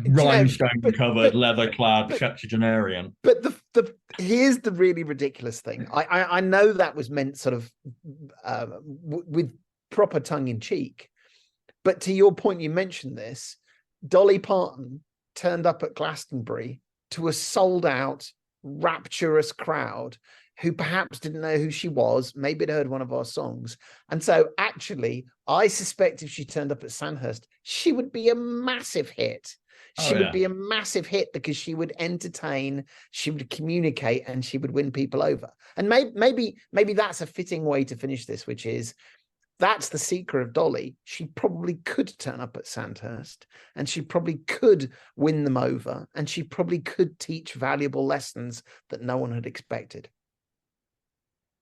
Speaker 1: rhinestone-covered, leather-clad septuagenarian.
Speaker 2: But here's the really ridiculous thing. I know that was meant sort of with proper tongue in cheek, but to your point, you mentioned this. Dolly Parton turned up at Glastonbury to a sold-out, rapturous crowd who perhaps didn't know who she was, maybe had heard one of our songs. And so actually, I suspect if she turned up at Sandhurst, she would be a massive hit. She would be a massive hit because she would entertain, she would communicate, and she would win people over. And maybe that's a fitting way to finish this, which is, that's the secret of Dolly. She probably could turn up at Sandhurst, and she probably could win them over, and she probably could teach valuable lessons that no one had expected.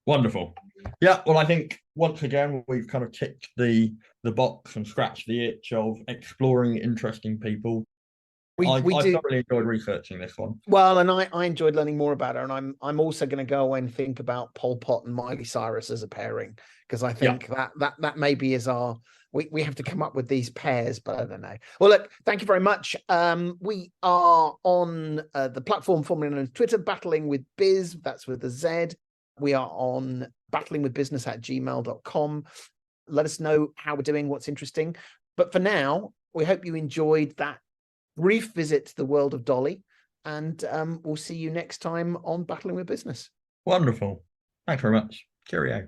Speaker 1: Wonderful. Yeah, well, I think once again we've kind of ticked the box and scratched the itch of exploring interesting people. I thoroughly enjoyed researching this one.
Speaker 2: Well, and I enjoyed learning more about her, and I'm also going to go away and think about Pol Pot and Miley Cyrus as a pairing, because I think that maybe is we have to come up with these pairs, but I don't know. Well, look, thank you very much. We are on the platform formerly known as Twitter, Battling with Biz. That's with a Z. We are on battlingwithbusiness@gmail.com. Let us know how we're doing, what's interesting. But for now, we hope you enjoyed that brief visit to the world of Dolly, and we'll see you next time on Battling with Business.
Speaker 1: Wonderful. Thanks very much. Cheerio.